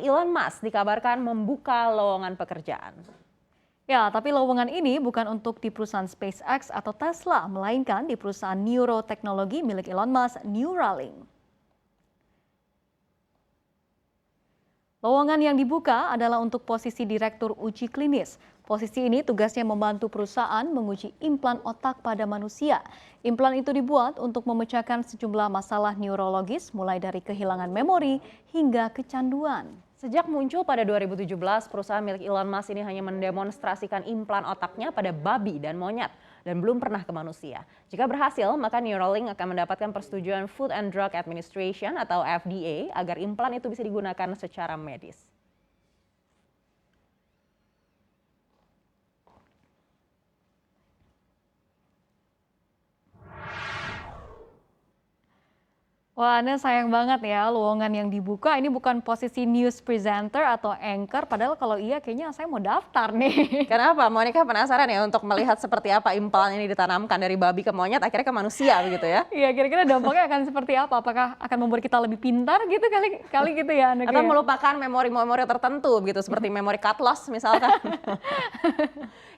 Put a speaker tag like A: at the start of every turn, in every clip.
A: Elon Musk dikabarkan membuka lowongan pekerjaan.
B: Ya, tapi lowongan ini bukan untuk di perusahaan SpaceX atau Tesla, melainkan di perusahaan neuroteknologi milik Elon Musk, Neuralink. Lowongan yang dibuka adalah untuk posisi direktur uji klinis. Posisi ini tugasnya membantu perusahaan menguji implan otak pada manusia. Implan itu dibuat untuk memecahkan sejumlah masalah neurologis, mulai dari kehilangan memori hingga kecanduan.
A: Sejak muncul pada 2017, perusahaan milik Elon Musk ini hanya mendemonstrasikan implan otaknya pada babi dan monyet dan belum pernah ke manusia. Jika berhasil, maka Neuralink akan mendapatkan persetujuan Food and Drug Administration atau FDA agar implan itu bisa digunakan secara medis.
B: Wah, Anda sayang banget ya lowongan yang dibuka ini bukan posisi news presenter atau anchor, padahal kalau iya kayaknya saya mau daftar nih.
A: Kenapa? Monica penasaran ya untuk melihat seperti apa implan ini ditanamkan dari babi ke monyet akhirnya ke manusia begitu ya?
B: Iya, kira-kira dampaknya akan seperti apa? Apakah akan membuat kita lebih pintar gitu kali gitu ya anaknya?
A: Atau melupakan memori-memori tertentu begitu seperti memori cut loss misalkan.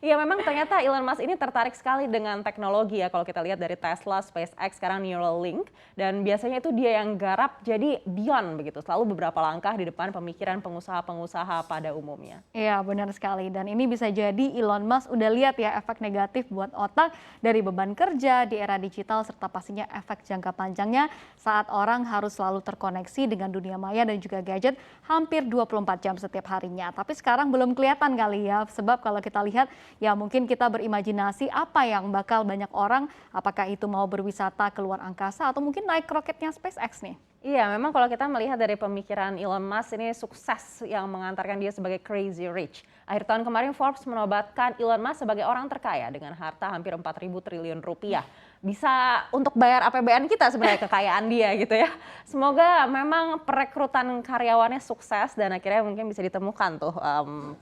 A: Iya memang ternyata Elon Musk ini tertarik sekali dengan teknologi ya kalau kita lihat dari Tesla, SpaceX, sekarang Neuralink. Dan biasanya itu dia yang garap jadi beyond begitu, selalu beberapa langkah di depan pemikiran pengusaha-pengusaha pada umumnya.
B: Iya benar sekali, dan ini bisa jadi Elon Musk udah lihat ya efek negatif buat otak dari beban kerja di era digital serta pastinya efek jangka panjangnya saat orang harus selalu terkoneksi dengan dunia maya dan juga gadget hampir 24 jam setiap harinya. Tapi sekarang belum kelihatan kali ya, sebab kalau kita lihat ya mungkin kita berimajinasi apa yang bakal banyak orang, apakah itu mau berwisata keluar angkasa atau mungkin naik roketnya SpaceX nih.
A: Iya, memang kalau kita melihat dari pemikiran Elon Musk ini sukses yang mengantarkan dia sebagai crazy rich. Akhir tahun kemarin Forbes menobatkan Elon Musk sebagai orang terkaya dengan harta hampir 4.000 triliun rupiah. Bisa untuk bayar APBN kita sebenarnya kekayaan dia gitu ya. Semoga memang perekrutan karyawannya sukses dan akhirnya mungkin bisa ditemukan tuh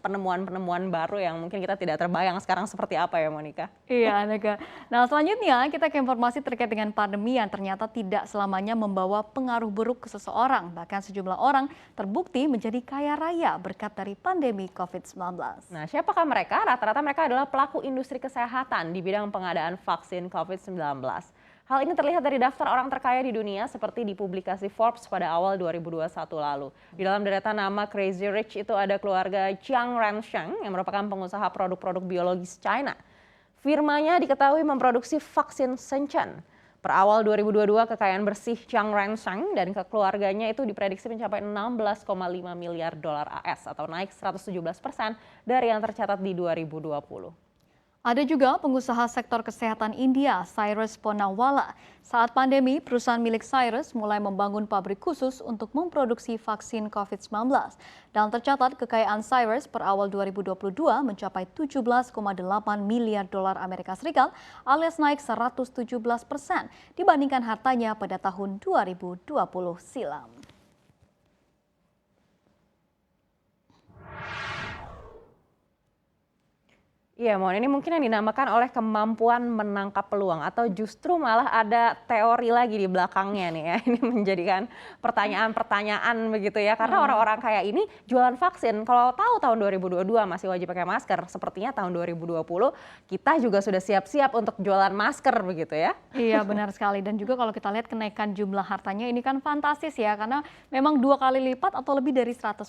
A: penemuan-penemuan baru yang mungkin kita tidak terbayang sekarang seperti apa ya Monica.
B: Iya, Aneka. Nah, selanjutnya kita ke informasi terkait dengan pandemi yang ternyata tidak selamanya membawa pengaruh buruk ke seseorang. Bahkan sejumlah orang terbukti menjadi kaya raya berkat dari pandemi COVID-19.
A: Nah, siapakah mereka? Rata-rata mereka adalah pelaku industri kesehatan di bidang pengadaan vaksin COVID-19. Hal ini terlihat dari daftar orang terkaya di dunia seperti di publikasi Forbes pada awal 2021 lalu. Di dalam deretan nama Crazy Rich itu ada keluarga Jiang Rensheng yang merupakan pengusaha produk-produk biologis China. Firmanya diketahui memproduksi vaksin Shenzhen. Per awal 2022, kekayaan bersih Jiang Rensheng dan keluarganya itu diprediksi mencapai 16,5 miliar dolar AS atau naik 117% dari yang tercatat di 2020.
B: Ada juga pengusaha sektor kesehatan India, Cyrus Poonawalla. Saat pandemi, perusahaan milik Cyrus mulai membangun pabrik khusus untuk memproduksi vaksin COVID-19. Dan tercatat kekayaan Cyrus per awal 2022 mencapai 17,8 miliar dolar Amerika Serikat alias naik 117% dibandingkan hartanya pada tahun 2020 silam.
A: Iya, Mon, ini mungkin yang dinamakan oleh kemampuan menangkap peluang atau justru malah ada teori lagi di belakangnya nih ya. Ini menjadikan pertanyaan-pertanyaan begitu ya. Karena orang-orang kayak ini jualan vaksin. Kalau tahu tahun 2022 masih wajib pakai masker, sepertinya tahun 2020 kita juga sudah siap-siap untuk jualan masker begitu ya.
B: Iya benar sekali, dan juga kalau kita lihat kenaikan jumlah hartanya ini kan fantastis ya, karena memang 2 kali lipat atau lebih dari 100%.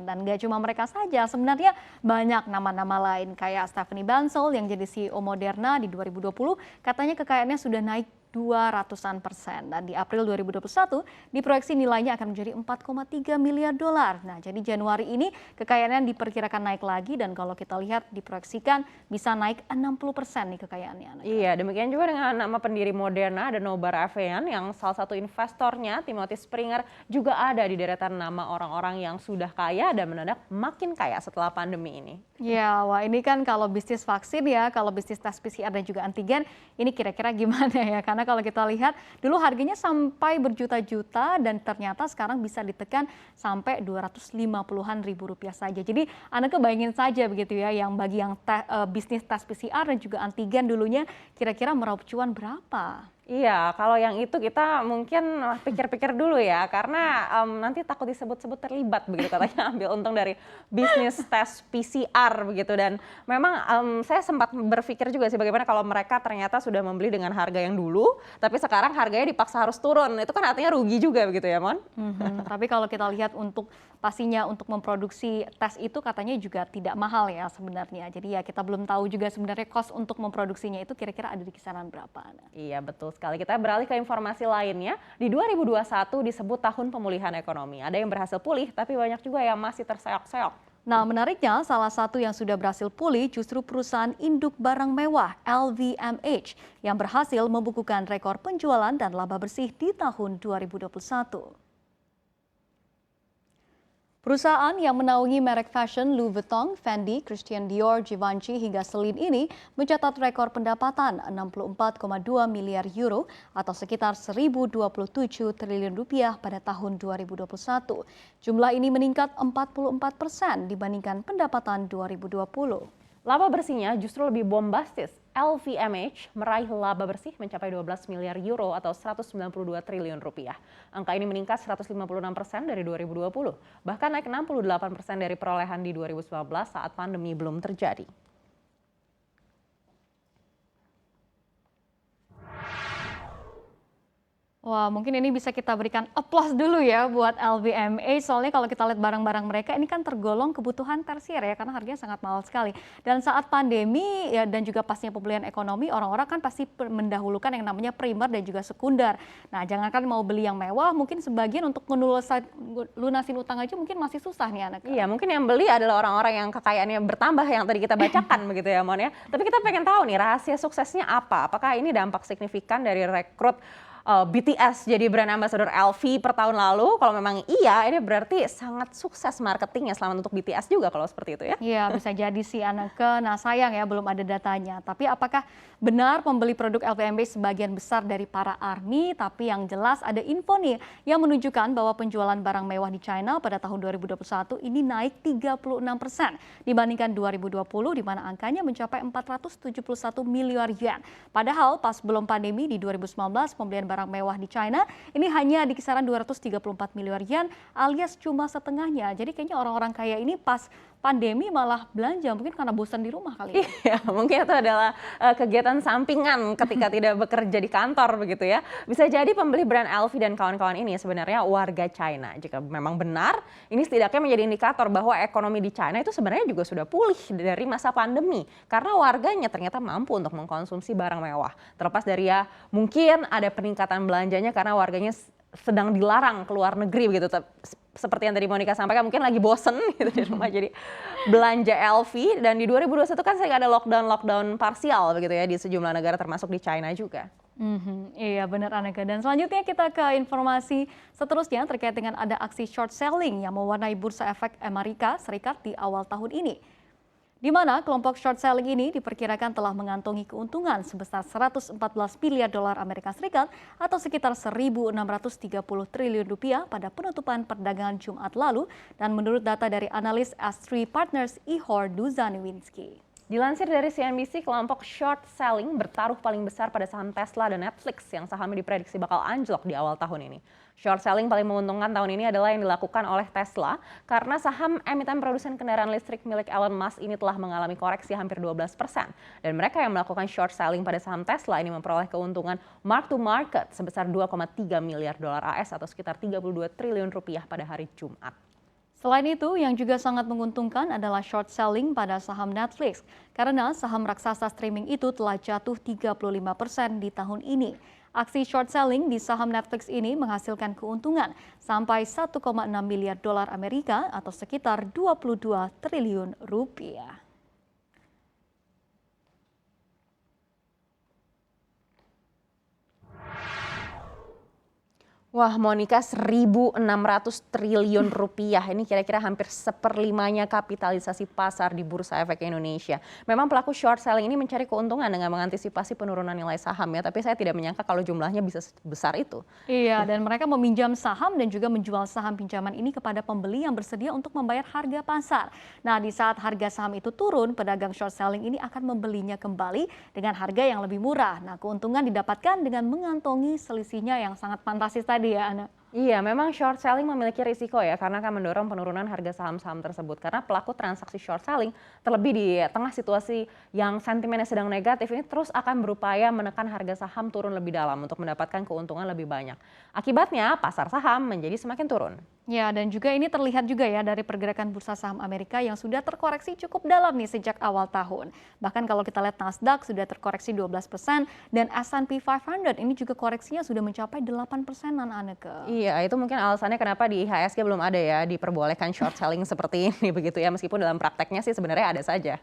B: Dan gak cuma mereka saja, sebenarnya banyak nama-nama lain kayak Stephanie Bancel yang jadi CEO Moderna di 2020 katanya kekayaannya sudah naik 200%. Dan di April 2021 diproyeksi nilainya akan menjadi 4,3 miliar dolar. Nah, jadi Januari ini kekayaannya diperkirakan naik lagi dan kalau kita lihat diproyeksikan bisa naik 60% nih kekayaannya.
A: Iya, demikian juga dengan nama pendiri Moderna, ada Nobar Avian yang salah satu investornya Timothy Springer juga ada di deretan nama orang-orang yang sudah kaya dan mendadak makin kaya setelah pandemi ini.
B: Ya, wah ini kan kalau bisnis vaksin ya, kalau bisnis tes PCR dan juga antigen, ini kira-kira gimana ya? Karena kalau kita lihat dulu harganya sampai berjuta-juta dan ternyata sekarang bisa ditekan sampai 250-an ribu rupiah saja. Jadi Anda kebayangin saja begitu ya, yang bagi yang bisnis tes PCR dan juga antigen dulunya kira-kira meraup cuan berapa?
A: Iya, kalau yang itu kita mungkin pikir-pikir dulu ya, karena nanti takut disebut-sebut terlibat begitu katanya ambil untung dari bisnis tes PCR begitu. Dan memang saya sempat berpikir juga sih bagaimana kalau mereka ternyata sudah membeli dengan harga yang dulu, tapi sekarang harganya dipaksa harus turun. Itu kan artinya rugi juga begitu ya, Mon?
B: Tapi kalau kita lihat untuk pastinya untuk memproduksi tes itu katanya juga tidak mahal ya sebenarnya. Jadi ya kita belum tahu juga sebenarnya cost untuk memproduksinya itu kira-kira ada di kisaran berapa. Nah.
A: Iya, betul sekali. Kita beralih ke informasi lainnya. Di 2021 disebut tahun pemulihan ekonomi. Ada yang berhasil pulih, tapi banyak juga yang masih terseok-seok.
B: Nah, menariknya salah satu yang sudah berhasil pulih justru perusahaan induk barang mewah LVMH yang berhasil membukukan rekor penjualan dan laba bersih di tahun 2021. Perusahaan yang menaungi merek fashion Louis Vuitton, Fendi, Christian Dior, Givenchy hingga Celine ini mencatat rekor pendapatan 64,2 miliar euro atau sekitar 1.027 triliun rupiah pada tahun 2021. Jumlah ini meningkat 44% dibandingkan pendapatan 2020.
A: Laba bersihnya justru lebih bombastis. LVMH meraih laba bersih mencapai 12 miliar euro atau 192 triliun rupiah. Angka ini meningkat 156% dari 2020, bahkan naik 68% dari perolehan di 2019 saat pandemi belum terjadi.
B: Wah, mungkin ini bisa kita berikan applause dulu ya buat LVMH. Soalnya kalau kita lihat barang-barang mereka ini kan tergolong kebutuhan tersier ya, karena harganya sangat mahal sekali. Dan saat pandemi ya dan juga pastinya pemulihan ekonomi, orang-orang kan pasti mendahulukan yang namanya primer dan juga sekunder. Nah, jangankan mau beli yang mewah, mungkin sebagian untuk lunasin utang aja mungkin masih susah nih anak.
A: Iya, mungkin yang beli adalah orang-orang yang kekayaannya bertambah yang tadi kita bacakan begitu ya, Mon ya. Tapi kita pengen tahu nih rahasia suksesnya apa? Apakah ini dampak signifikan dari rekrut BTS jadi brand ambassador LV per tahun lalu? Kalau memang iya, ini berarti sangat sukses marketingnya selamat untuk BTS juga kalau seperti itu ya.
B: Iya, bisa jadi sih Aneke. Nah, sayang ya belum ada datanya. Tapi apakah benar pembeli produk LVMH sebagian besar dari para ARMY? Tapi yang jelas ada info nih yang menunjukkan bahwa penjualan barang mewah di China pada tahun 2021 ini naik 36% dibandingkan 2020 di mana angkanya mencapai 471 miliar yuan. Padahal pas belum pandemi di 2019 pembelian barang mewah di China ini hanya di kisaran 234 miliar yen alias cuma setengahnya. Jadi kayaknya orang-orang kaya ini pas pandemi malah belanja mungkin karena bosan di rumah kali ya.
A: Iya, mungkin itu adalah kegiatan sampingan ketika tidak bekerja di kantor begitu ya. Bisa jadi pembeli brand LV dan kawan-kawan ini sebenarnya warga China. Jika memang benar, ini setidaknya menjadi indikator bahwa ekonomi di China itu sebenarnya juga sudah pulih dari masa pandemi. Karena warganya ternyata mampu untuk mengkonsumsi barang mewah. Terlepas dari ya mungkin ada peningkatan belanjanya karena warganya sedang dilarang ke luar negeri begitu. Seperti yang tadi Monica sampaikan mungkin lagi bosen gitu di rumah jadi belanja LV. Dan di 2021 kan saya ada lockdown parsial begitu ya di sejumlah negara termasuk di China juga.
B: Iya benar Aneka. Dan selanjutnya kita ke informasi seterusnya terkait dengan ada aksi short selling yang mewarnai bursa efek Amerika Serikat di awal tahun ini. Di mana kelompok short selling ini diperkirakan telah mengantongi keuntungan sebesar 114 miliar dolar Amerika Serikat atau sekitar 1.630 triliun rupiah pada penutupan perdagangan Jumat lalu dan menurut data dari analis S3 Partners Ihor Duzaniwinski.
A: Dilansir dari CNBC, kelompok short selling bertaruh paling besar pada saham Tesla dan Netflix yang sahamnya diprediksi bakal anjlok di awal tahun ini. Short selling paling menguntungkan tahun ini adalah yang dilakukan oleh Tesla karena saham emiten produsen kendaraan listrik milik Elon Musk ini telah mengalami koreksi hampir 12%. Dan mereka yang melakukan short selling pada saham Tesla ini memperoleh keuntungan mark to market sebesar 2,3 miliar dolar AS atau sekitar 32 triliun rupiah pada hari Jumat.
B: Selain itu, yang juga sangat menguntungkan adalah short selling pada saham Netflix, karena saham raksasa streaming itu telah jatuh 35% di tahun ini. Aksi short selling di saham Netflix ini menghasilkan keuntungan sampai 1,6 miliar dolar Amerika atau sekitar 22 triliun rupiah.
A: Wah, Monica, 1.600 triliun rupiah. Ini kira-kira hampir seperlimanya kapitalisasi pasar di Bursa Efek Indonesia. Memang pelaku short selling ini mencari keuntungan dengan mengantisipasi penurunan nilai saham ya, tapi saya tidak menyangka kalau jumlahnya bisa sebesar itu.
B: Iya, dan mereka meminjam saham dan juga menjual saham pinjaman ini kepada pembeli yang bersedia untuk membayar harga pasar. Nah, di saat harga saham itu turun, pedagang short selling ini akan membelinya kembali dengan harga yang lebih murah. Nah, keuntungan didapatkan dengan mengantongi selisihnya yang sangat fantastis tadi ya, Ana.
A: Iya, memang short selling memiliki risiko ya, karena akan mendorong penurunan harga saham-saham tersebut. Karena pelaku transaksi short selling, terlebih di tengah situasi yang sentimennya sedang negatif, ini terus akan berupaya menekan harga saham turun lebih dalam untuk mendapatkan keuntungan lebih banyak. Akibatnya, pasar saham menjadi semakin turun.
B: Ya, dan juga ini terlihat juga ya dari pergerakan bursa saham Amerika yang sudah terkoreksi cukup dalam nih sejak awal tahun. Bahkan kalau kita lihat Nasdaq sudah terkoreksi 12% dan S&P 500 ini juga koreksinya sudah mencapai 8%-an, Anneke.
A: Iya, itu mungkin alasannya kenapa di IHSG belum ada ya diperbolehkan short selling seperti ini begitu ya, meskipun dalam prakteknya sih sebenarnya ada saja.